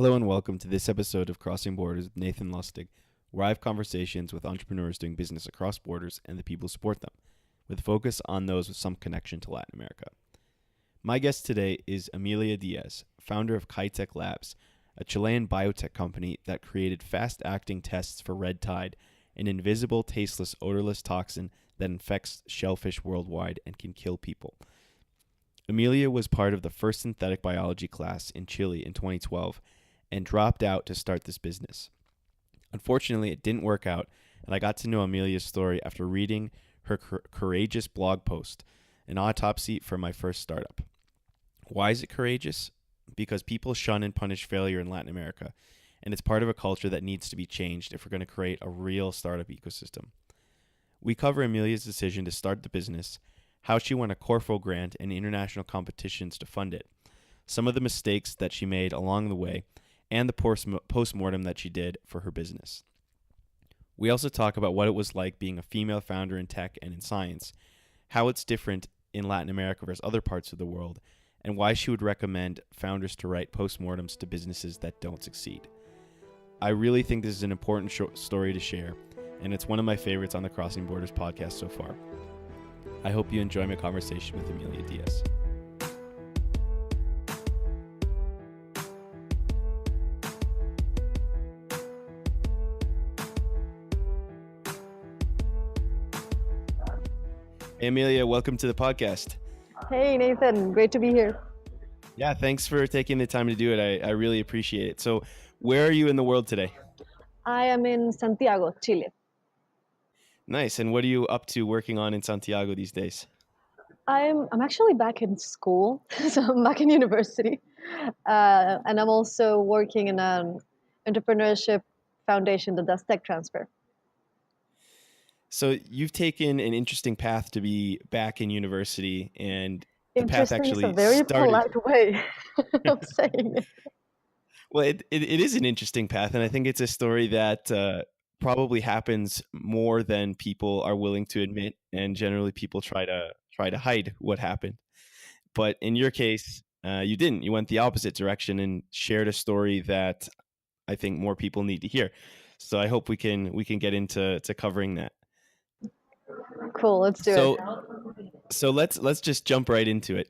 Hello and welcome to this episode of Crossing Borders with Nathan Lustig, where I have conversations with entrepreneurs doing business across borders and the people who support them, with focus on those with some connection to Latin America. My guest today is Emilia Diaz, founder of Kaitek Labs, a Chilean biotech company that created fast-acting tests for red tide, an invisible, tasteless, odorless toxin that infects shellfish worldwide and can kill people. Emilia was part of the first synthetic biology class in Chile in 2012 and dropped out to start this business. Unfortunately, it didn't work out, and I got to know Emilia's story after reading her courageous blog post, An Autopsy for My First Startup. Why is it courageous? Because people shun and punish failure in Latin America, and it's part of a culture that needs to be changed if we're going to create a real startup ecosystem. We cover Emilia's decision to start the business, how she won a Corfo grant and international competitions to fund it, some of the mistakes that she made along the way, and the post-mortem that she did for her business. We also talk about what it was like being a female founder in tech and in science, how it's different in Latin America versus other parts of the world, and why she would recommend founders to write post-mortems to businesses that don't succeed. I really think this is an important story to share, and it's one of my favorites on the Crossing Borders podcast so far. I hope you enjoy my conversation with Emilia Diaz. Hey, Emilia, welcome to the podcast. Hey, Nathan. Great to be here. Yeah, thanks for taking the time to do it. I really appreciate it. So where are you in the world today? I am in Santiago, Chile. Nice. And what are you up to working on in Santiago these days? I'm actually back in school, so I'm back in university. And I'm also working in an entrepreneurship foundation that does tech transfer. So you've taken an interesting path to be back in university, and the path Interesting actually is a very started. polite way of saying it. Well, it is an interesting path, and I think it's a story that probably happens more than people are willing to admit, and generally people try to hide what happened. But in your case, you didn't. You went the opposite direction and shared a story that I think more people need to hear. So I hope we can get into covering that. Cool, let's do it. So let's just jump right into it.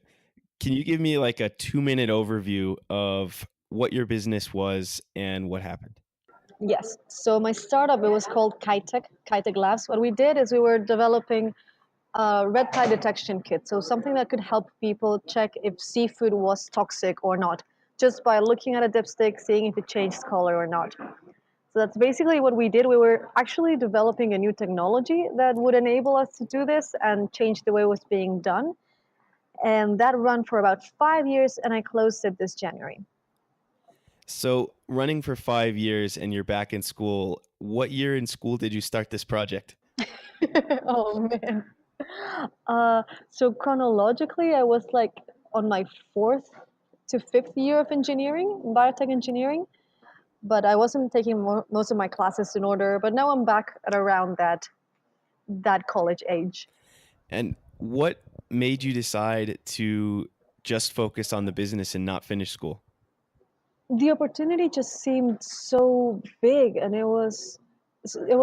Can you give me like a 2-minute overview of what your business was and what happened? Yes. So my startup, it was called Kaitek Labs. What we did is we were developing a red tide detection kit. So something that could help people check if seafood was toxic or not, just by looking at a dipstick, seeing if it changed color or not. So that's basically what we did. We were actually developing a new technology that would enable us to do this and change the way it was being done. And that ran for about 5 years, and I closed it this January. So running for 5 years and you're back in school, what year in school did you start this project? Oh, man. So chronologically, I was like on my 4th to 5th year of engineering, biotech engineering. But I wasn't taking most of my classes in order. But now I'm back at around that college age. And what made you decide to just focus on the business and not finish school? The opportunity just seemed so big, and it was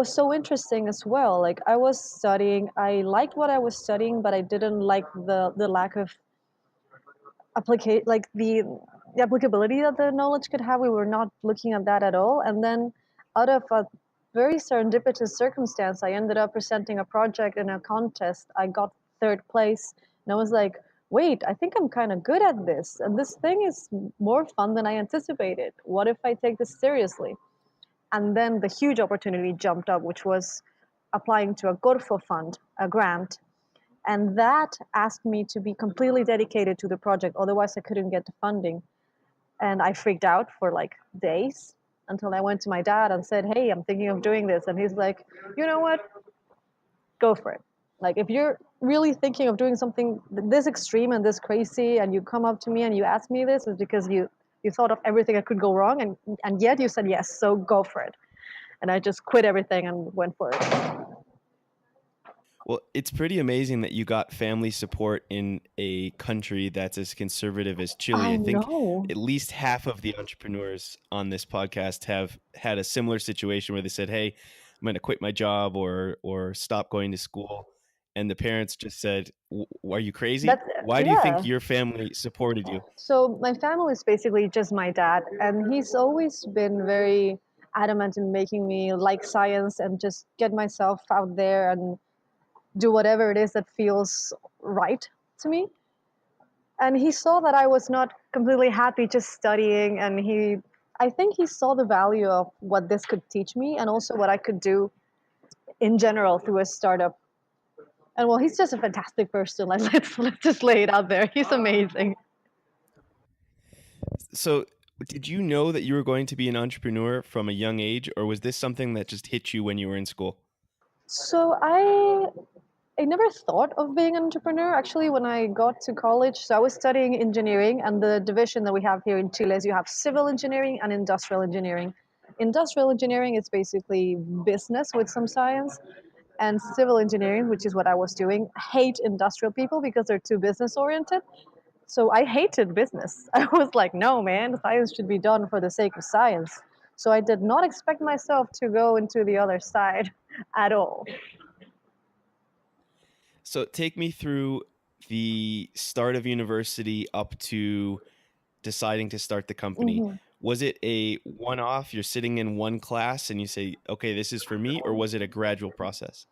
so interesting as well. Like I was studying, I liked what I was studying, but I didn't like the lack of the applicability that the knowledge could have. We were not looking at that at all. And then out of a very serendipitous circumstance, I ended up presenting a project in a contest. I got 3rd place, and I was like, wait, I think I'm kind of good at this, and this thing is more fun than I anticipated. What if I take this seriously? And then the huge opportunity jumped up, which was applying to a Corfo fund, a grant. And that asked me to be completely dedicated to the project. Otherwise, I couldn't get the funding. And I freaked out for like days until I went to my dad and said, hey, I'm thinking of doing this. And he's like, you know what? Go for it. Like, if you're really thinking of doing something this extreme and this crazy, and you come up to me and you ask me this, it's because you thought of everything that could go wrong, and yet you said yes, so go for it. And I just quit everything and went for it. Well, it's pretty amazing that you got family support in a country that's as conservative as Chile. I I think know. at least half of the entrepreneurs on this podcast have had a similar situation where they said, "Hey, I'm going to quit my job or stop going to school." And the parents just said, "Are you crazy? That's Why do you think yeah. your family supported you?" So my family is basically just my dad, and he's always been very adamant in making me like science and just get myself out there and do whatever it is that feels right to me. And he saw that I was not completely happy just studying, and I think he saw the value of what this could teach me and also what I could do in general through a startup. And well, he's just a fantastic person. Let's just lay it out there. He's amazing. So, did you know that you were going to be an entrepreneur from a young age, or was this something that just hit you when you were in school? So I never thought of being an entrepreneur actually when I got to college. So I was studying engineering, and the division that we have here in Chile is you have civil engineering and industrial engineering. Industrial engineering is basically business with some science, and civil engineering, which is what I was doing, hate industrial people because they're too business oriented. So I hated business. I was like, no, man, science should be done for the sake of science. So I did not expect myself to go into the other side at all. So take me through the start of university up to deciding to start the company. Mhm. Was it a one off? You're sitting in one class and you say, okay, this is for me, or was it a gradual process?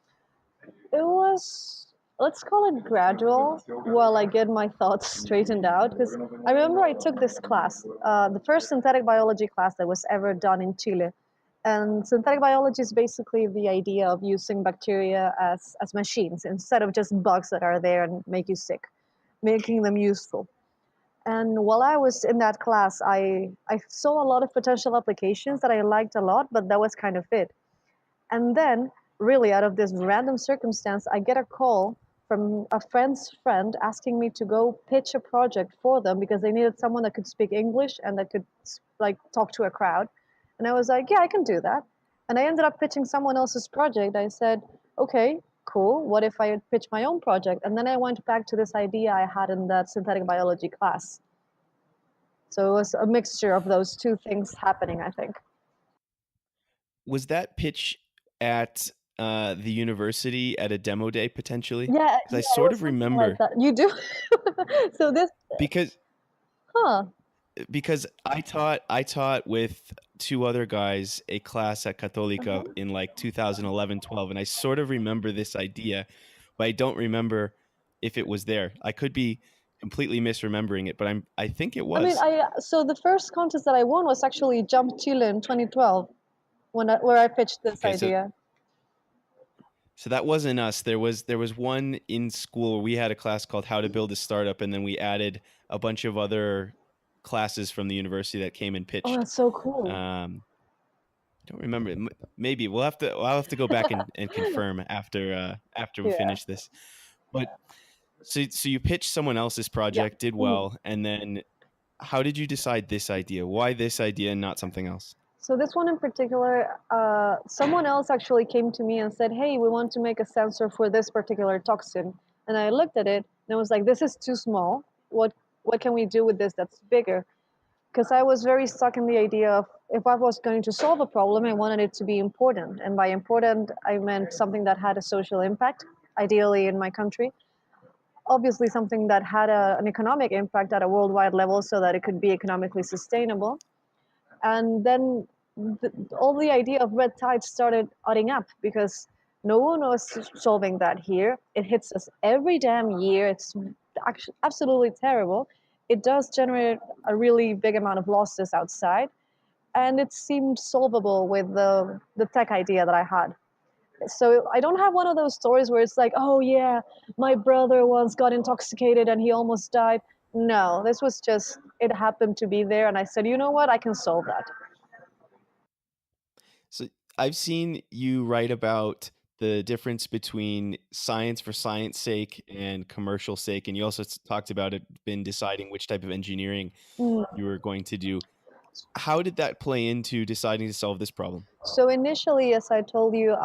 It was, let's call it gradual while I get my thoughts straightened out. Because I remember I took this class, the first synthetic biology class that was ever done in Chile. And synthetic biology is basically the idea of using bacteria as machines instead of just bugs that are there and make you sick, making them useful. And while I was in that class, I saw a lot of potential applications that I liked a lot, but that was kind of it. And then, really, out of this random circumstance, I get a call from a friend's friend asking me to go pitch a project for them because they needed someone that could speak English and that could like talk to a crowd. And I was like, yeah, I can do that. And I ended up pitching someone else's project. I said, okay, cool. What if I pitch my own project? And then I went back to this idea I had in that synthetic biology class. So it was a mixture of those two things happening, I think. Was that pitch at the university at a demo day potentially? Yeah, Because I yeah, it sort was of something like remember that. You do? So this, because huh? I taught with two other guys a class at Católica Uh-huh. in like 2011, 12, and I sort of remember this idea, but I don't remember if it was there. I could be completely misremembering it, but I think it I mean, was. so the first contest that I won was actually Jump Chile in 2012 where I pitched this Okay, so idea. so that wasn't us. There was one in school where we had a class called How to Build a Startup, and then we added a bunch of other classes from the university that came and Oh, pitched. that's so cool. I don't remember. Maybe I'll have to go back and confirm after we Yeah. finish this. But so you pitched someone else's Yeah. project, did Mhm. well, and then how did you decide this idea? Why this idea and not something else? So this one in particular, someone else actually came to me and said, "Hey, we want to make a sensor for this particular toxin." And I looked at it and I was like, "This is too small. What can we do with this that's bigger?" Because I was very stuck in the idea of if I was going to solve a problem, I wanted it to be important. And by important, I meant something that had a social impact, ideally in my country. Obviously, something that had an economic impact at a worldwide level so that it could be economically sustainable. And then all the idea of red tide started adding up because no one was solving that here. It hits us every damn year. It's actually absolutely terrible. It does generate a really big amount of losses outside, and it seemed solvable with the tech idea that I had. So I don't have one of those stories where it's like, oh yeah, my brother once got intoxicated and he almost died. No, this was just, it happened to be there, and I said, you know what, I can solve that. So I've seen you write about the difference between science for science sake and commercial sake, and you also talked about it been deciding which type of engineering Mm. you were going to do. How did that play into deciding to solve this problem? So initially, as I told you,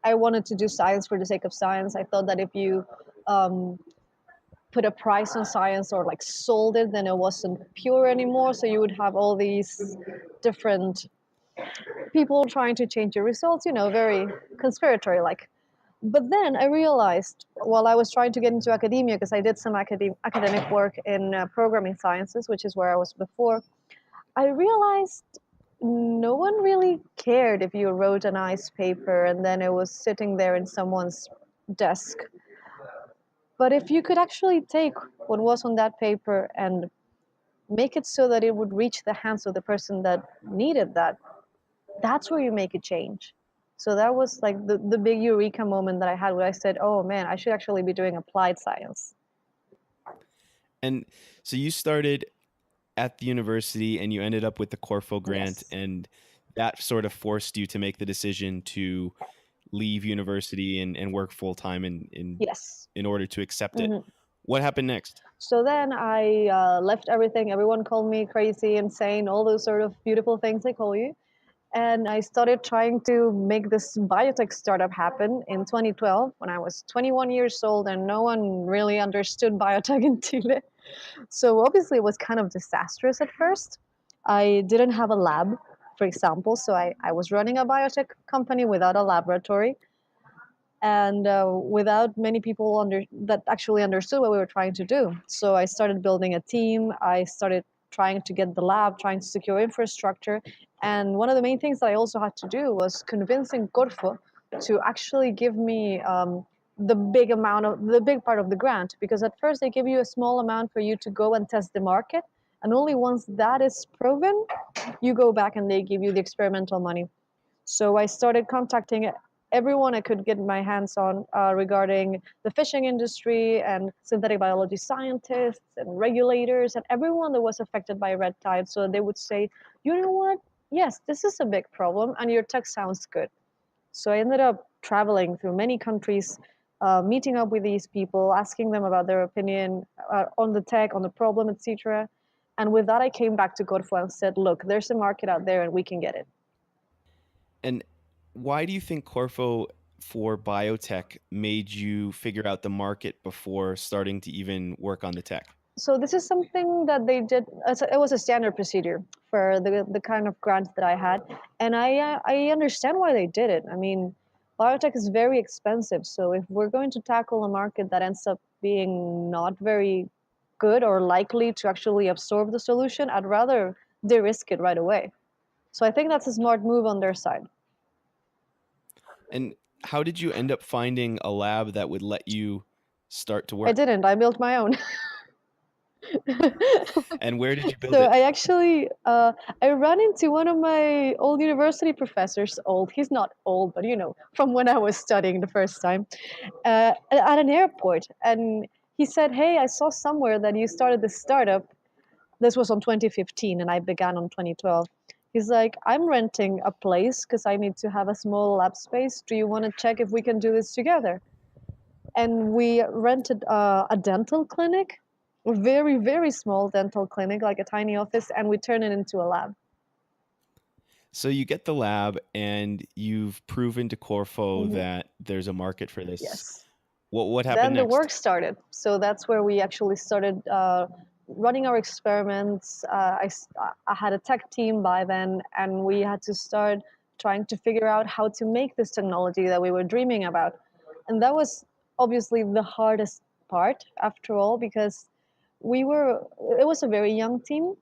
I wanted to do science for the sake of science. I thought that if you put a price on science or like sold it, then it wasn't pure anymore. So you would have all these different people trying to change your results, very conspiratory like. But then I realized while I was trying to get into academia, because I did some academic work in programming sciences, which is where I was before, I realized no one really cared if you wrote a nice paper and then it was sitting there in someone's desk. But if you could actually take what was on that paper and make it so that it would reach the hands of the person that needed that, that's where you make a change. So that was like the big eureka moment that I had where I said, oh man, I should actually be doing applied science. And so you started at the university and you ended up with the Corfo grant, Yes. and that sort of forced you to make the decision to leave university and work full time Yes. in order to accept it. What happened next? So then I left everything. Everyone called me crazy, insane, all those sort of beautiful things they call you. And I started trying to make this biotech startup happen in 2012 when I was 21 years old and no one really understood biotech in Chile. So obviously it was kind of disastrous at first. I didn't have a lab, for example. So I was running a biotech company without a laboratory and without many people that actually understood what we were trying to do. So I started building a team. I started trying to get the lab, trying to secure infrastructure. And one of the main things that I also had to do was convincing Corfo to actually give me the big part of the grant, because at first they give you a small amount for you to go and test the market, and only once that is proven, you go back and they give you the experimental money. So I started contacting everyone I could get my hands on regarding the fishing industry and synthetic biology scientists and regulators and everyone that was affected by red tide. So they would say, you know what? Yes, this is a big problem and your tech sounds good. So I ended up traveling through many countries, meeting up with these people, asking them about their opinion on the tech, on the problem, etc. And with that, I came back to Corfo and said, look, there's a market out there and we can get it. And why do you think Corfo for biotech made you figure out the market before starting to even work on the tech? So this is something that they did. It was a standard procedure for the kind of grant that I had, and I understand why they did it. I mean, biotech is very expensive, so if we're going to tackle a market that ends up being not very good or likely to actually absorb the solution, I'd rather de-risk it right away. So I think that's a smart move on their side. And how did you end up finding a lab that would let you start to I work? didn't. I built my own. And where did you build So it? I actually I ran into one of my old university professors. Old, he's not old, but from when I was studying the first time, at an airport, and he said, "Hey, I saw somewhere that you started this startup." This was on 2015, and I began on 2012. He's like, "I'm renting a place because I need to have a small lab space. Do you want to check if we can do this together?" And we rented a dental clinic, a very, very small dental clinic, like a tiny office, and we turned it into a lab. So you get the lab and you've proven to Corfo that there's a market for this. Yes. What happened Then the work next? started. So that's where we actually started running our experiments. I had a tech team by then, and we had to start trying to figure out how to make this technology that we were dreaming about. And that was obviously the hardest part after all, because it was a very young team.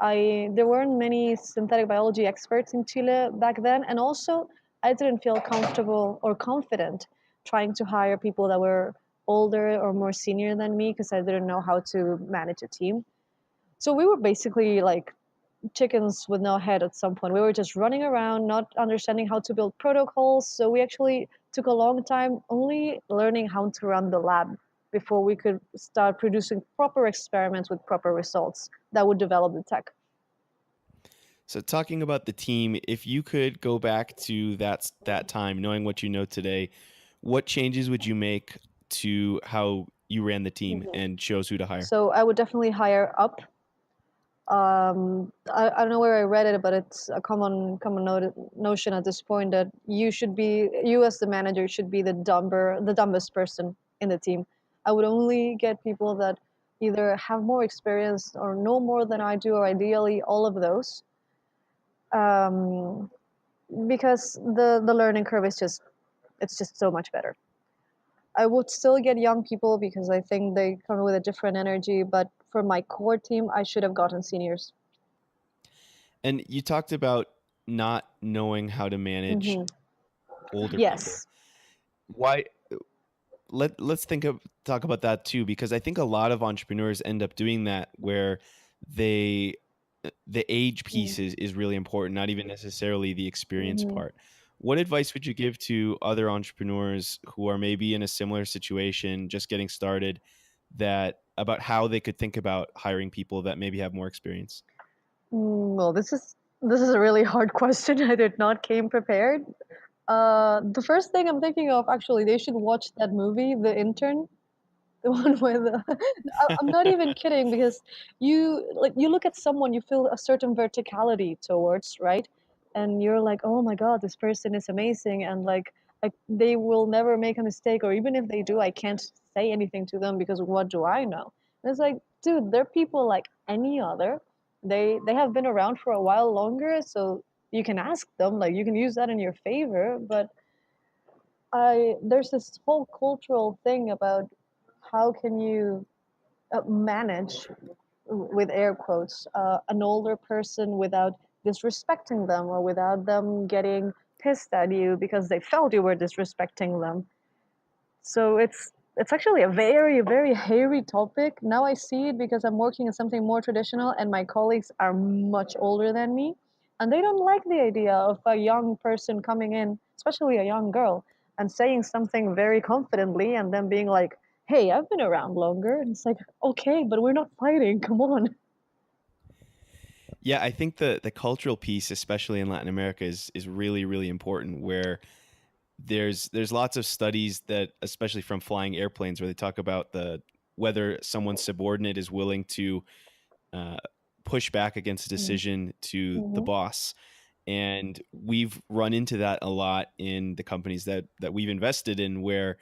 There weren't many synthetic biology experts in Chile back then, and also I didn't feel comfortable or confident trying to hire people that were older or more senior than me because I didn't know how to manage a team. So we were basically like chickens with no head at some point. We were just running around, not understanding how to build protocols. So we actually took a long time only learning how to run the lab before we could start producing proper experiments with proper results that would develop the tech. So talking about the team, if you could go back to that time, knowing what you know today, what changes would you make to how you ran the team and chose who to hire? So I would definitely hire up. I don't know where I read it, but it's a common notion at this point that you as the manager should be the dumbest person in the team. I would only get people that either have more experience or know more than I do, or ideally all of those, um, because the learning curve is just so much better. I would still get young people because I think they come with a different energy, but for my core team, I should have gotten seniors. And you talked about not knowing how to manage Hmm. older people. Yes. Why? Let's talk about that too, because I think a lot of entrepreneurs end up doing that, where they the age piece is really important, not even necessarily the experience Mm-hmm. part. What advice would you give to other entrepreneurs who are maybe in a similar situation, just getting started, that about how they could think about hiring people that maybe have more experience? Well, this is a really hard question. I did not came prepared. The first thing I'm thinking of, actually, they should watch that movie, The Intern. The one where I'm not even kidding, because you look at someone, you feel a certain verticality towards, right? And you're like, oh my god, this person is amazing, and like they will never make a mistake, or even if they do, I can't say anything to them because what do I know? And it's like, dude, they're people like any other. They have been around for a while longer, so you can ask them, like you can use that in your favor, but I there's this whole cultural thing about how can you manage, with air quotes, an older person without disrespecting them or without them getting pissed at you because they felt you were disrespecting them. So it's actually a very hairy topic. Now I see it because I'm working in something more traditional and my colleagues are much older than me, and they don't like the idea of a young person coming in, especially a young girl, and saying something very confidently and then being like, "Hey, I've been around longer." And it's like, "Okay, but we're not fighting. Come on." Yeah, I think the cultural piece, especially in Latin America, is really important. Where there's lots of studies that, especially from flying airplanes, where they talk about the whether someone's subordinate is willing to uh, push back against a decision to the Mm-hmm. boss. And we've run into that a lot in the companies that we've invested in, where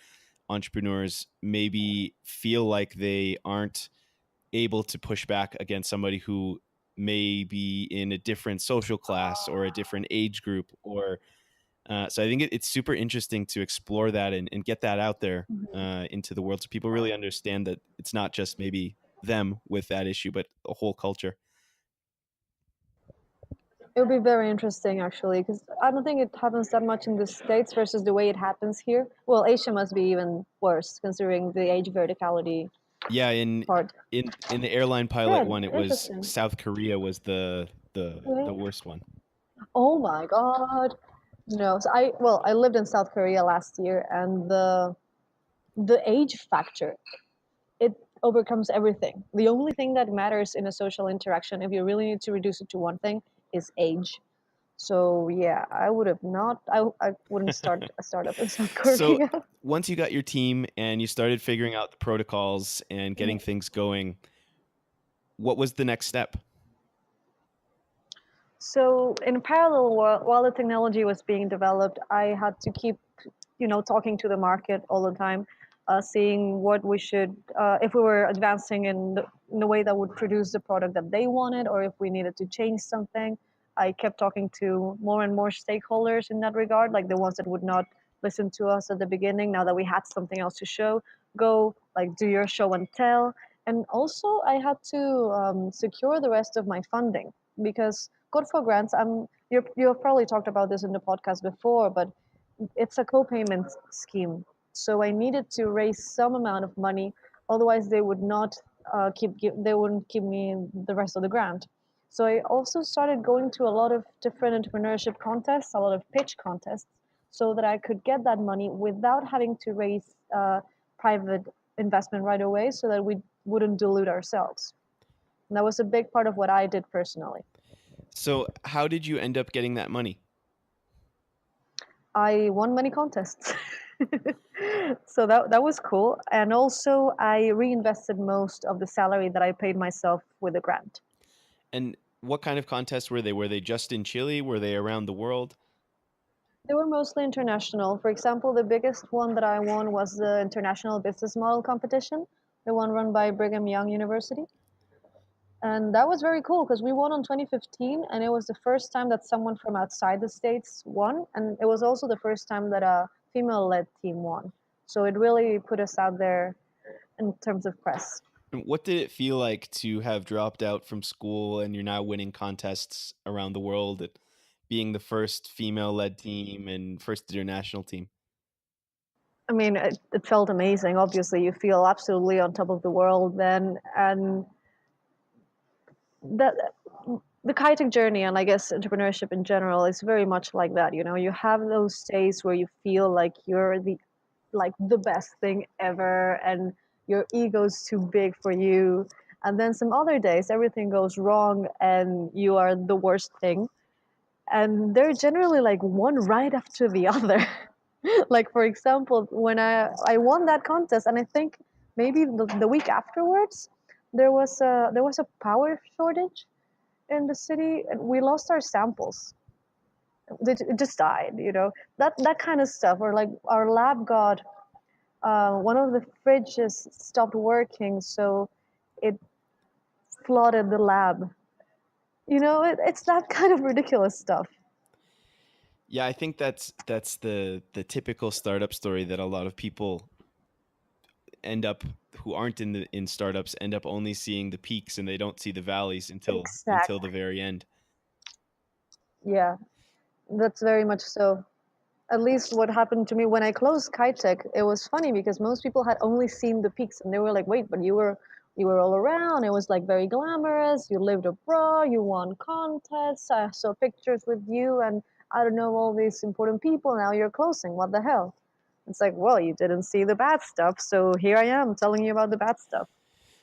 entrepreneurs maybe feel like they aren't able to push back against somebody who may be in a different social class or a different age group, or so I think it's super interesting to explore that and get that out there into the world, so people really understand that it's not just maybe them with that issue, but a whole culture. It would be very interesting, actually, because I don't think it happens that much in the States versus the way it happens here. Well, Asia must be even worse, considering the age verticality Yeah, in part. in the airline pilot Yeah, one, it was interesting. South Korea was the Okay. worst one. Oh my God. No, so I lived in South Korea last year, and the age factor, it overcomes everything. The only thing that matters in a social interaction, if you really need to reduce it to one thing, is age. So yeah, I would have not. I wouldn't start a startup in South So Korea. once you got your team and you started figuring out the protocols and getting things going, what was the next step? So in parallel, while the technology was being developed, I had to keep, talking to the market all the time, seeing what we should, if we were advancing in the way that would produce the product that they wanted, or if we needed to change something. I kept talking to more and more stakeholders in that regard, like the ones that would not listen to us at the beginning. Now that we had something else to show, go like do your show and tell. And also, I had to secure the rest of my funding because good for grants. You've probably talked about this in the podcast before, but it's a co-payment scheme. So I needed to raise some amount of money, otherwise they would not they wouldn't give me the rest of the grant. So I also started going to a lot of different entrepreneurship contests, a lot of pitch contests, so that I could get that money without having to raise private investment right away, so that we wouldn't dilute ourselves. And that was a big part of what I did personally. So how did you end up getting that money? I won many contests. So that was cool. And also, I reinvested most of the salary that I paid myself with the grant. And what kind of contests were they? Were they just in Chile? Were they around the world? They were mostly international. For example, the biggest one that I won was the International Business Model Competition, the one run by Brigham Young University. And that was very cool because we won in 2015, and it was the first time that someone from outside the States won. And it was also the first time that a female led team won. So it really put us out there in terms of press. And what did it feel like to have dropped out from school and you're now winning contests around the world and being the first female led team and first international team? I mean, it felt amazing. Obviously, you feel absolutely on top of the world then. And that the Kaitek journey and I guess entrepreneurship in general is very much like that. You know, you have those days where you feel like you're the best thing ever and your ego's too big for you. And then some other days everything goes wrong and you are the worst thing. And they're generally like one right after the other. Like for example, when I won that contest, and I think maybe the week afterwards, there was a power shortage in the city, and we lost our samples. It just died, you know. That kind of stuff. Or like our lab got one of the fridges stopped working, so it flooded the lab. You know, it's that kind of ridiculous stuff. Yeah, I think that's the typical startup story that a lot of people end up who aren't in startups end up only seeing the peaks and they don't see the valleys until the Exactly. very end. Yeah, that's very much so. At least what happened to me when I closed Kaitek, it was funny because most people had only seen the peaks and they were like, "Wait, but you were all around. It was like very glamorous. You lived abroad. You won contests. I saw pictures with you, and I don't know all these important people. Now you're closing. What the hell?" It's like, well, you didn't see the bad stuff, so here I am telling you about the bad stuff.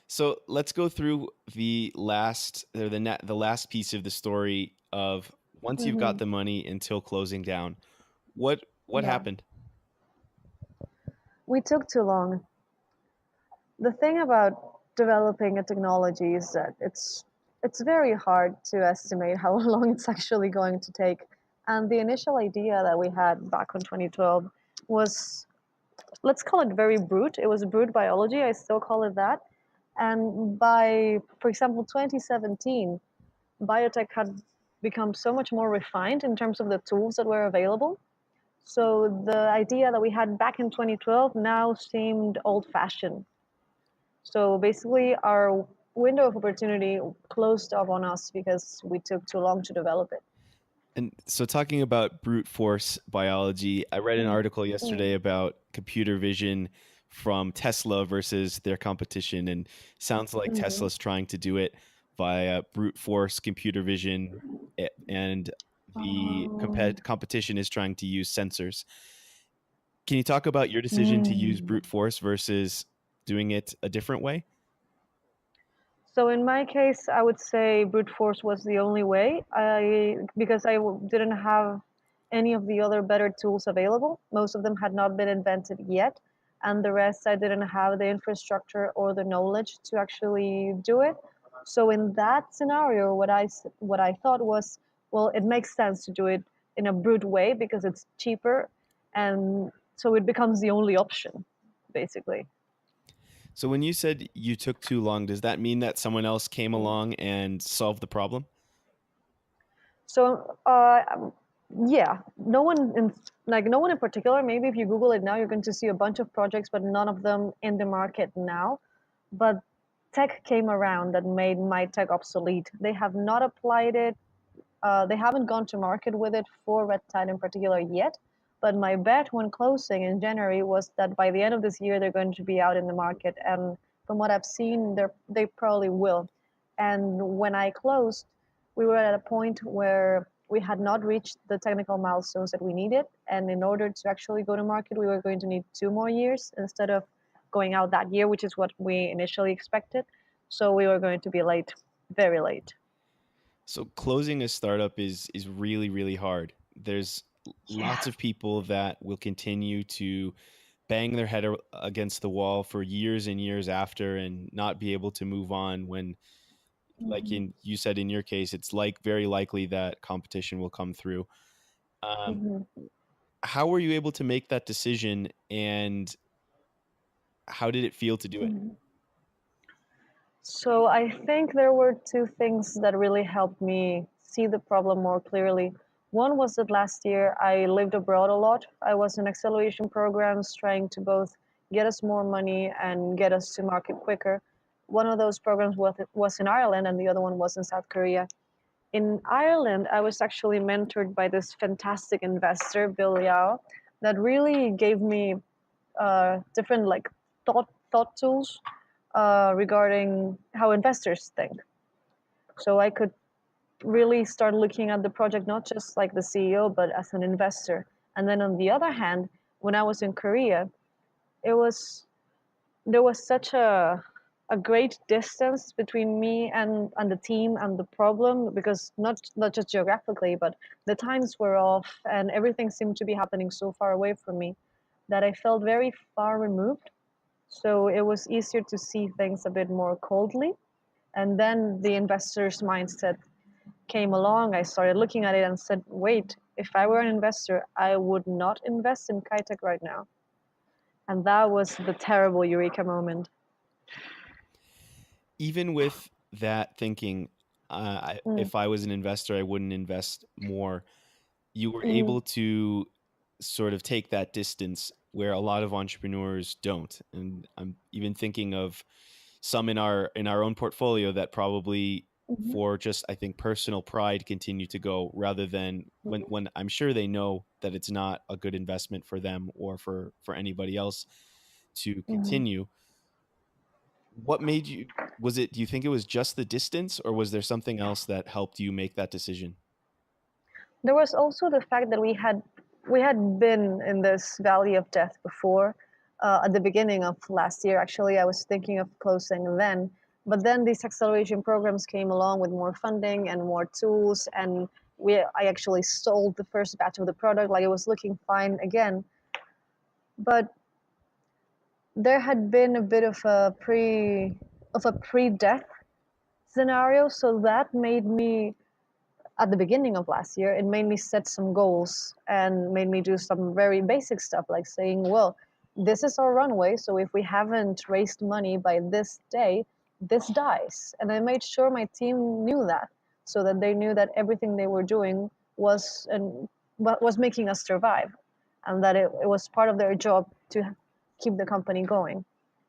So let's go through the last or the last piece of the story of once you've got Hmm. the money until closing down. What Yeah, happened? we took too long. The thing about developing a technology is that it's very hard to estimate how long it's actually going to take. And the initial idea that we had back in 2012 was, let's call it very brute. It was brute biology. I still call it that. And by, for example, 2017, biotech had become so much more refined in terms of the tools that were available. So the idea that we had back in 2012 now seemed old fashioned. So basically, our window of opportunity closed up on us because we took too long to develop it. And so talking about brute force biology, I read an article yesterday about computer vision from Tesla versus their competition and sounds like Mm-hmm. Tesla's trying to do it via brute force computer vision and the competition is trying to use sensors. Can you talk about your decision to use Mm. brute force versus doing it a different way? So in my case, I would say brute force was the only way. Because didn't have any of the other better tools available. Most of them had not been invented yet, and the rest I didn't have the infrastructure or the knowledge to actually do it. So in that scenario, what I thought was, well, it makes sense to do it in a brute way because it's cheaper, and so it becomes the only option, basically. So when you said you took too long, does that mean that someone else came along and solved the problem? So, yeah, no one in particular. Maybe if you Google it now, you're going to see a bunch of projects, but none of them in the market now. But tech came around that made my tech obsolete. They have not applied it. They haven't gone to market with it for red tide in particular yet. But my bet when closing in January was that by the end of this year, they're going to be out in the market. And from what I've seen, they probably will. And when I closed, we were at a point where we had not reached the technical milestones that we needed. And in order to actually go to market, we were going to need 2 more years instead of going out that year, which is what we initially expected. So we were going to be late, very late. So closing a startup is really really hard. There's Yeah. lots of people that will continue to bang their head against the wall for years and years after and not be able to move on when like Mhm. in you said in your case, it's like very likely that competition will come through. Um, Mhm. how were you able to make that decision, and how did it feel to do it? Mhm. So I think there were two things that really helped me see the problem more clearly. One was that last year I lived abroad a lot. I was in acceleration programs trying to both get us more money and get us to market quicker. One of those programs was in Ireland and the other one was in South Korea. In Ireland, I was actually mentored by this fantastic investor, Bill Yao, that really gave me different like thought tools regarding how investors think. So I could really start looking at the project not just like the CEO, but as an investor. And then on the other hand, when I was in Korea, it was there was such a great distance between me and the team and the problem because not just geographically, but the times were off and everything seemed to be happening so far away from me that I felt very far removed. So it was easier to see things a bit more coldly. And then the investor's mindset came along. I started looking at it and said, wait, if I were an investor, I would not invest in Kaitek right now. And that was the terrible eureka moment. Even with that thinking, Mm. if I was an investor, I wouldn't invest more. You were Mm. able to sort of take that distance where a lot of entrepreneurs don't. And I'm even thinking of some in our own portfolio that probably Mhm. for just I think personal pride continue to go rather than when I'm sure they know that it's not a good investment for them or for anybody else to Mhm. continue. What made you was it do you think it was just the distance, or was there something else that helped you make that decision? There was also the fact that we had been in this valley of death before. At the beginning of last year, actually, I was thinking of closing then, but then these acceleration programs came along with more funding and more tools, and I actually sold the first batch of the product, like it was looking fine again. But there had been a bit of a pre-death scenario, so that made me at the beginning of last year, it made me set some goals and made me do some very basic stuff like saying, well, this is our runway. So if we haven't raised money by this day, this dies. And I made sure my team knew that so that they knew that everything they were doing was making us survive and that it was part of their job to keep the company going.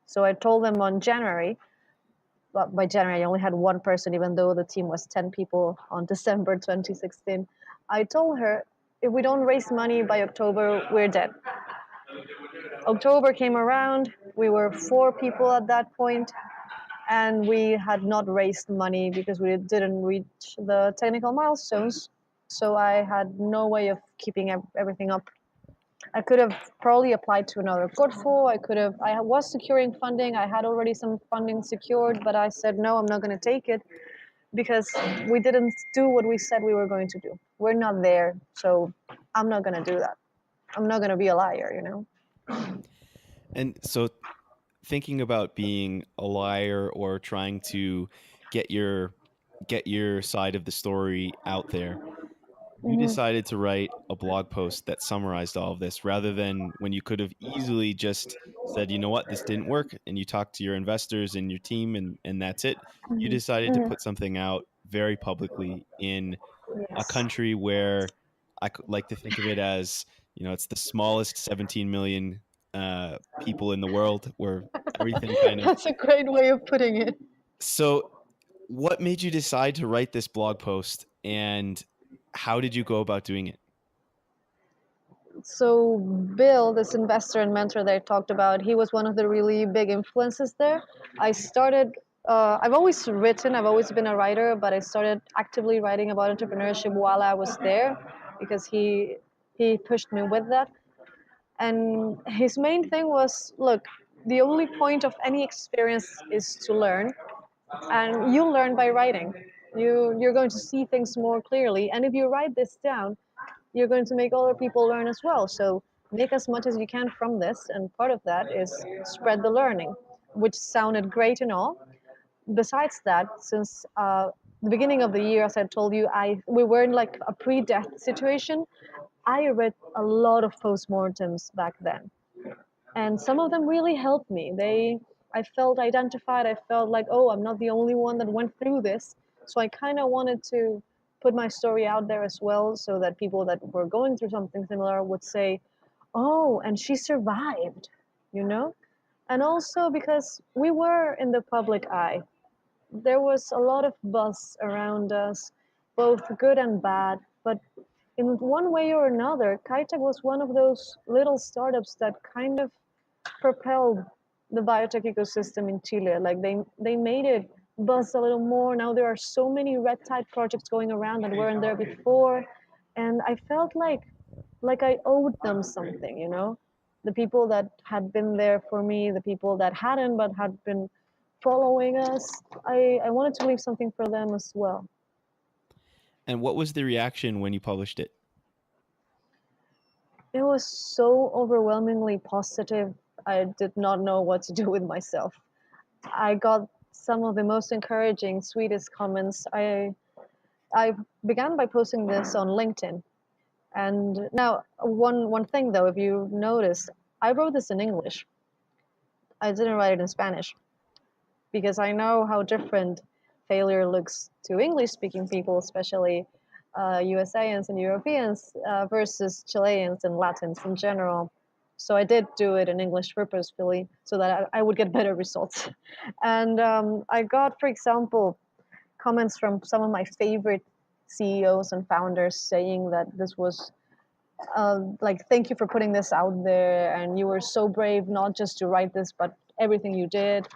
So I told them on January, but by January, I only had one person, even though the team was 10 people on December 2016. I told her, if we don't raise money by October, we're dead. October came around, we were 4 people at that point, and we had not raised money because we didn't reach the technical milestones. So I had no way of keeping everything up. I could have probably applied to another portfolio. I was securing funding. I had already some funding secured, but I said, no, I'm not going to take it because we didn't do what we said we were going to do. We're not there, so I'm not going to do that. I'm not going to be a liar, you know? And so thinking about being a liar or trying to get your get your side of the story out there, you Mm-hmm. decided to write a blog post that summarized all of this rather than when you could have easily just said, you know what, this didn't work, and you talked to your investors and your team, and that's it. You Mm-hmm. decided to Mm-hmm. put something out very publicly in a Yes. country where like to think of it as, you know, it's the smallest 17 million people in the world, where everything kind of. That's a great way of putting it. So what made you decide to write this blog post, and how did you go about doing it? So Bill, this investor and mentor that I talked about, he was one of the really big influences there. I started. I've always written. I've always been a writer, but I started actively writing about entrepreneurship while I was there, because he pushed me with that. And his main thing was, look, the only point of any experience is to learn, and you learn by writing. You're going to see things more clearly, and if you write this down, you're going to make other people learn as well. So make as much as you can from this, and part of that is spread the learning, which sounded great and all. besides that, since the beginning of the year, as I told you, we were in like a pre-death situation. I read a lot of postmortems back then, and some of them really helped me. I felt identified. I felt like, oh, I'm not the only one that went through this. So I kind of wanted to put my story out there as well, so that people that were going through something similar would say, oh, and she survived, you know? And also because we were in the public eye, there was a lot of buzz around us, both good and bad. But in one way or another, Kaitek was one of those little startups that kind of propelled the biotech ecosystem in Chile. Like they made it buzz a little more. Now there are so many red tide projects going around that weren't there before, and I felt like I owed them something. You know, the people that had been there for me, the people that hadn't but had been following us. I wanted to leave something for them as well. And what was the reaction when you published it? It was so overwhelmingly positive. I did not know what to do with myself. I got some of the most encouraging, sweetest comments. I began by posting this on LinkedIn. And now one thing though, if you notice, I wrote this in English. I didn't write it in Spanish because I know how different failure looks to English speaking people, especially USAians and Europeans versus Chileans and Latins in general. So I did do it in English purposefully so that I would get better results. And I got, for example, comments from some of my favorite CEOs and founders saying that this was like, thank you for putting this out there, and you were so brave not just to write this, but everything you did.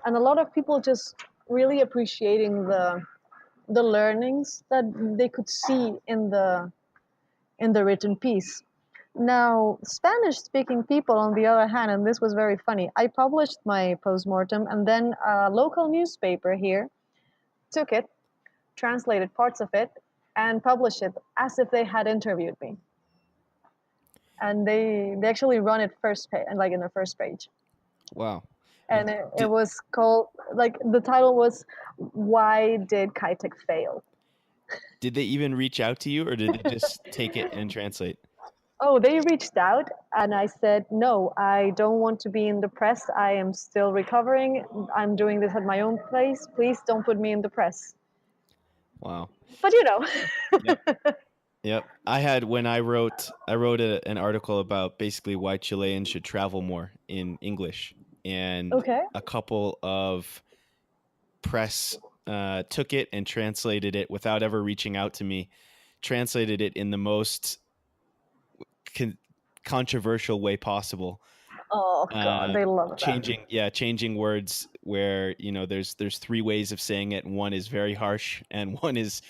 And a lot of people just really appreciating the learnings that they could see in the written piece. Now, Spanish speaking people, on the other hand, and this was very funny, I published my postmortem, and then a local newspaper here took it, translated parts of it, and published it as if they had interviewed me. And they actually run it first page, like in the first page. Wow. And it was called, like, the title was, Why Did Kaitek Fail? Did they even reach out to you, or did they just take it and translate? Oh, they reached out, and I said, no, I don't want to be in the press. I am still recovering. I'm doing this at my own place. Please don't put me in the press. Wow. But you know. Yep. I wrote an article about basically why Chileans should travel more in English, and Okay. a couple of press took it and translated it without ever reaching out to me, translated it in the most controversial way possible. Oh God, they love that. Changing words where, you know, there's three ways of saying it, and one is very harsh and one is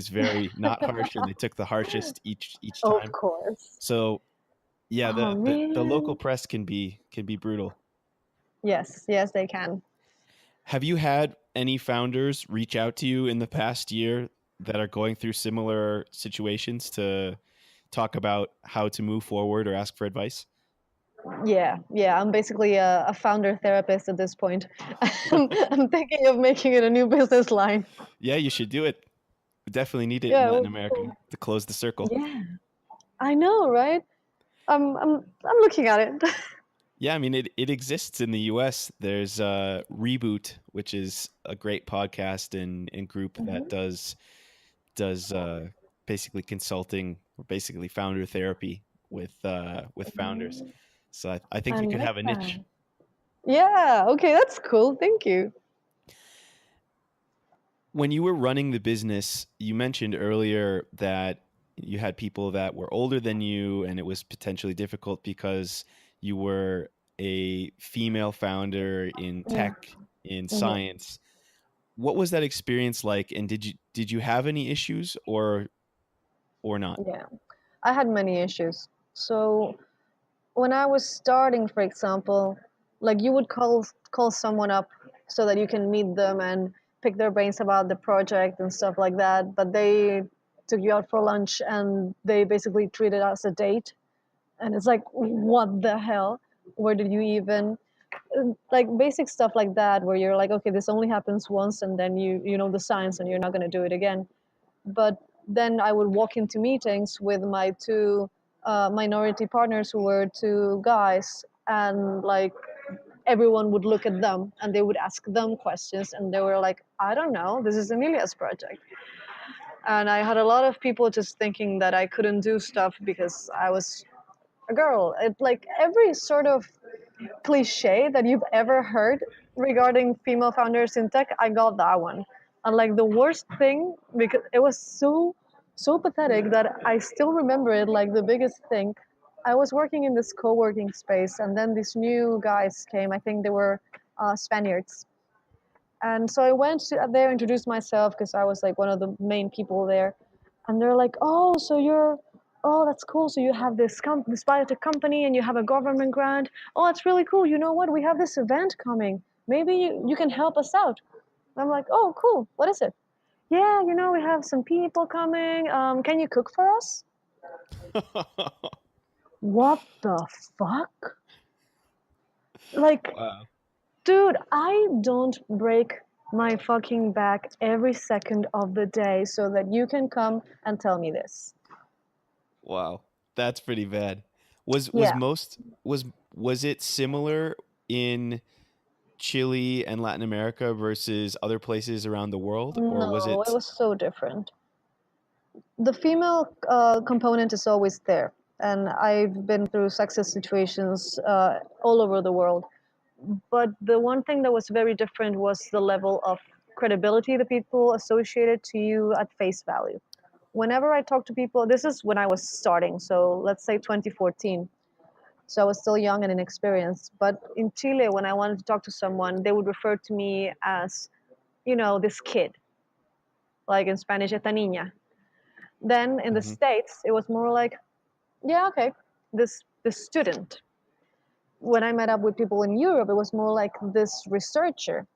very not harsh, and they took the harshest each time. Of course. So yeah, Oh, the local man. press can be brutal. Yes, they can. Have you had any founders reach out to you in the past year that are going through similar situations to talk about how to move forward or ask for advice? Yeah. I'm basically a founder therapist at this point. I'm thinking of making it a new business line. Yeah, you should do it. We definitely need it in Yeah. Latin America to close the circle. Yeah. I know, right? I'm looking at it. Yeah, I mean, it exists in the US. There's Reboot, which is a great podcast and group that does basically consulting, or basically founder therapy with founders. So I think you could have a niche. Yeah. Okay, that's cool. Thank you. When you were running the business, you mentioned earlier that you had people that were older than you, and it was potentially difficult because you were a female founder in tech, in science. What was that experience like, and did you have any issues or not? Yeah, I had many issues. So when I was starting, for example, like you would call someone up so that you can meet them and pick their brains about the project and stuff like that, but they took you out for lunch and they basically treated us a date. And it's like, what the hell? Where did you even like basic stuff like that, where you're like, okay, this only happens once, and then you know the signs, and you're not going to do it again. But then I would walk into meetings with my two minority partners who were two guys, and like everyone would look at them and they would ask them questions, and they were like, I don't know, this is Emilia's project. And I had a lot of people just thinking that I couldn't do stuff because I was a girl. It, like every sort of cliche that you've ever heard regarding female founders in tech, I got that one. And like the worst thing, because it was so pathetic that I still remember it like the biggest thing. I was working in this co-working space, and then these new guys came. I think they were Spaniards, and so I went there, introduced myself because I was like one of the main people there. And they're like, "Oh, so you're, oh, that's cool. So you have this biotech company and you have a government grant. Oh, that's really cool. You know what? We have this event coming. Maybe you can help us out." And I'm like, "Oh, cool. What is it?" "Yeah, you know, we have some people coming. Can you cook for us?" What the fuck? Like, Wow. dude, I don't break my fucking back every second of the day so that you can come and tell me this. Wow. That's pretty bad. Was Yeah. most was it similar in Chile and Latin America versus other places around the world, or was No, it it? was so different. The female component is always there, and I've been through success situations all over the world. But the one thing that was very different was the level of credibility the people associated to you at face value. Whenever I talk to people, this is when I was starting, so let's say 2014. So I was still young and inexperienced. But in Chile, when I wanted to talk to someone, they would refer to me as, you know, this kid, like in Spanish, esta niña. Then in the Mhm. States, it was more like, yeah, okay, this student. When I met up with people in Europe, it was more like this researcher.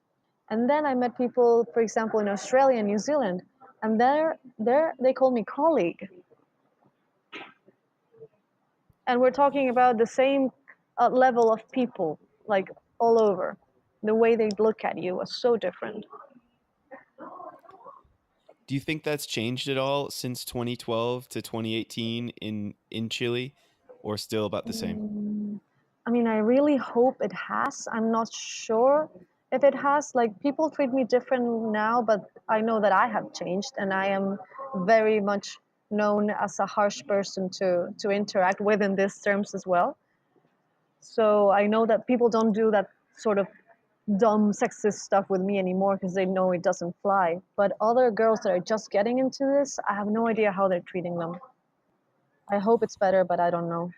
And then I met people, for example, in Australia and New Zealand, and there they call me colleague. And we're talking about the same level of people, like all over. The way they look at you was so different. Do you think that's changed at all since 2012 to 2018 in Chile, or still about the same? I mean, I really hope it has. I'm not sure if it has. Like, people treat me different now, but I know that I have changed, and I am very much known as a harsh person to interact with in these terms as well. So I know that people don't do that sort of dumb sexist stuff with me anymore because they know it doesn't fly. But other girls that are just getting into this, I have no idea how they're treating them. I hope it's better, but I don't know.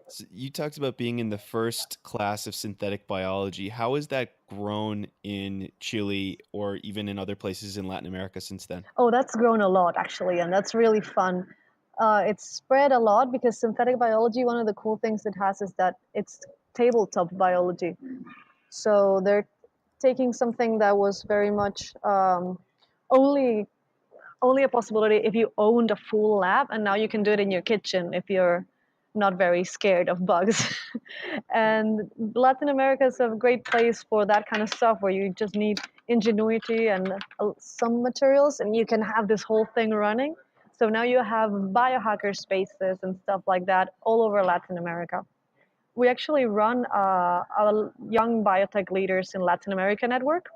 So you talked about being in the first class of synthetic biology. How has that grown in Chile or even in other places in Latin America since then? Oh, that's grown a lot actually, and that's really fun. It's spread a lot because synthetic biology, one of the cool things it has is that it's tabletop biology. So they're taking something that was very much only only a possibility if you owned a full lab, and now you can do it in your kitchen if you're not very scared of bugs. And Latin America is a great place for that kind of stuff where you just need ingenuity and some materials, and you can have this whole thing running. So now you have biohacker spaces and stuff like that all over Latin America. We actually run a young biotech leaders in Latin America network,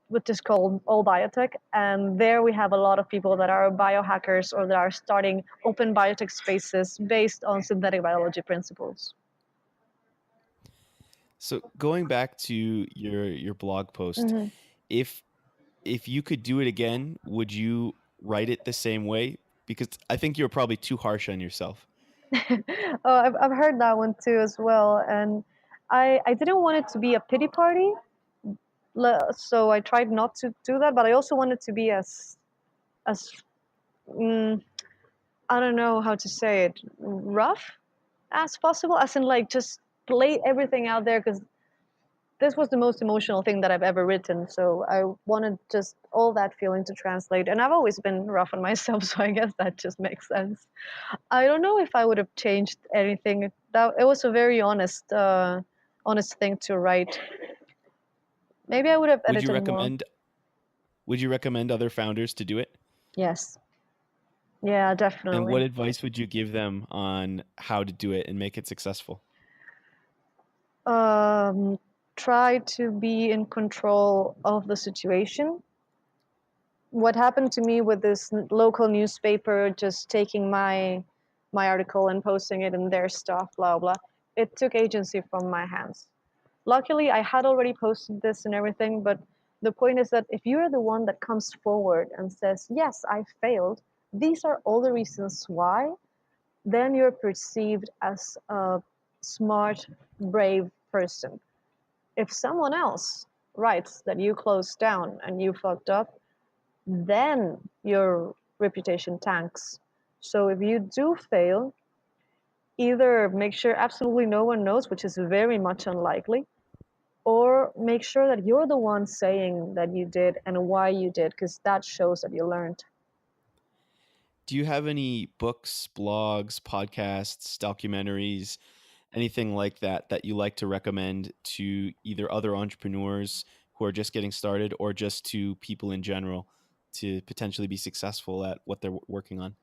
which is called All Biotech. And there we have a lot of people that are biohackers or that are starting open biotech spaces based on synthetic biology principles. So going back to your blog post, Mhm. if if you could do it again, would you write it the same way? Because I think you're probably too harsh on yourself. Oh, I've heard that one too as well. And I didn't want it to be a pity party. So I tried not to do that, but I also wanted to be as mm, I don't know how to say it, rough as possible, as in like just lay everything out there because this was the most emotional thing that I've ever written. So I wanted just all that feeling to translate. And I've always been rough on myself, so I guess that just makes sense. I don't know if I would have changed anything. That it was a very honest honest thing to write. Maybe I would have Would you edited more. recommend other founders to do it? Yes. Yeah, And definitely. what advice would you give them on how to do it and make it successful? Try to be in control of the situation. What happened to me with this local newspaper just taking my article and posting it in their stuff, blah blah, it took agency from my hands. Luckily, I had already posted this and everything, but the point is that if you're the one that comes forward and says, yes, I failed, these are all the reasons why, then you're perceived as a smart, brave person. If someone else writes that you closed down and you fucked up, then your reputation tanks. So if you do fail, either make sure absolutely no one knows, which is very much unlikely, or make sure that you're the one saying that you did and why you did, because that shows that you learned. Do you have any books, blogs, podcasts, documentaries, anything like that you like to recommend to either other entrepreneurs who are just getting started or just to people in general to potentially be successful at what they're working on?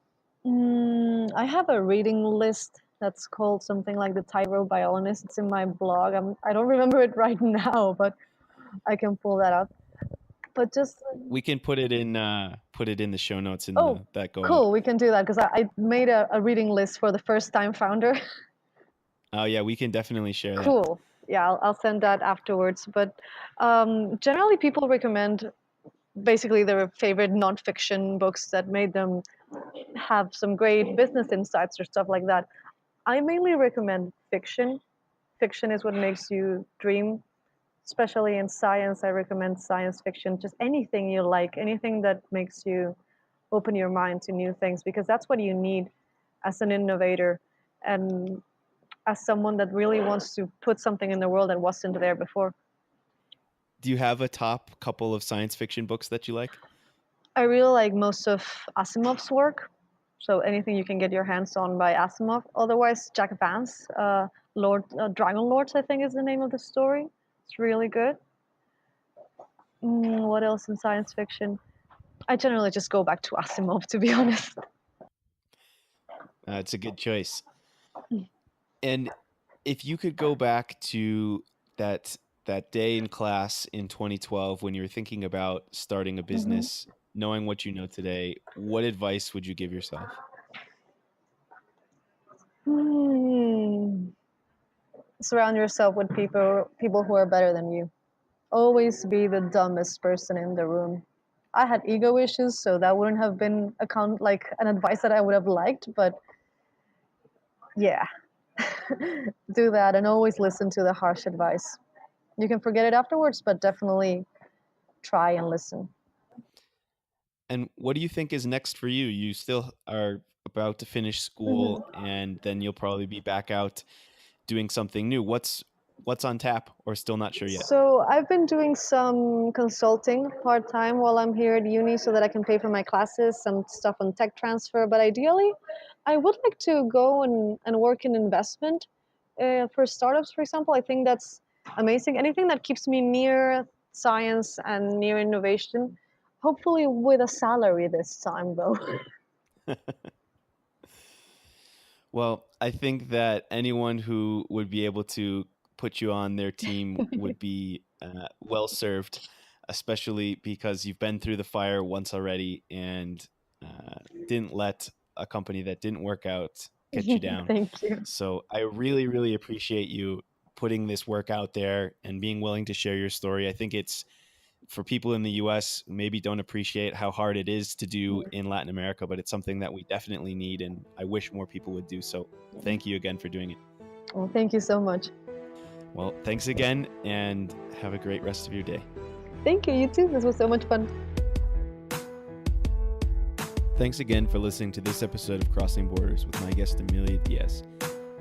I have a reading list that's called something like the Tightrope Violinist. It's in my blog. I don't remember it right now, but I can pull that up. But just We can put it in the show notes that go out. cool, we can do that because I made a reading list for the first time founder. Oh yeah, we can definitely share that. Cool. Yeah, I'll send that afterwards. But generally, people recommend basically their favorite nonfiction books that made them have some great business insights or stuff like that. I mainly recommend fiction. Fiction is what makes you dream, especially in science. I recommend science fiction, just anything you like, anything that makes you open your mind to new things, because that's what you need as an innovator and as someone that really wants to put something in the world that wasn't there before. Do you have a top couple of science fiction books that you like? I really like most of Asimov's work. So anything you can get your hands on by Asimov. Otherwise, Jack Vance, Dragon Lords, I think is the name of the story. It's really good. What else in science fiction? I generally just go back to Asimov, to be honest. It's a good choice. And if you could go back to that day in class in 2012 when you were thinking about starting a business, knowing what you know today, what advice would you give yourself? Surround yourself with people who are better than you. Always be the dumbest person in the room. I had ego issues, so that wouldn't have been an advice that I would have liked, but yeah. Do that and always listen to the harsh advice. You can forget it afterwards, but definitely try and listen. And what do you think is next for you? You still are about to finish school, and then you'll probably be back out doing something new. What's on tap, or still not sure yet? So I've been doing some consulting part-time while I'm here at uni so that I can pay for my classes, some stuff on tech transfer. But ideally, I would like to go and work in investment for startups, for example. I think that's amazing. Anything that keeps me near science and near innovation, hopefully with a salary this time, though. Well, I think that anyone who would be able to put you on their team would be well served, especially because you've been through the fire once already and didn't let a company that didn't work out get you down. Thank you. So I really, really appreciate you putting this work out there and being willing to share your story. I think it's, for people in the US who maybe don't appreciate how hard it is to do in Latin America, but it's something that we definitely need, and I wish more people would do. So thank you again for doing it. Well, thank you so much. Well, thanks again, and have a great rest of your day. Thank you. You too. This was so much fun. Thanks again for listening to this episode of Crossing Borders with my guest, Emilia Diaz.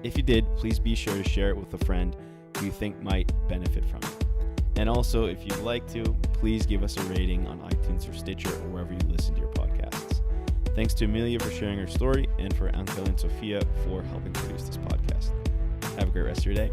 If you did, please be sure to share it with a friend who you think might benefit from it. And also, if you'd like to, please give us a rating on iTunes or Stitcher or wherever you listen to your podcasts. Thanks to Emilia for sharing her story, and for Angel and Sofia for helping produce this podcast. Have a great rest of your day.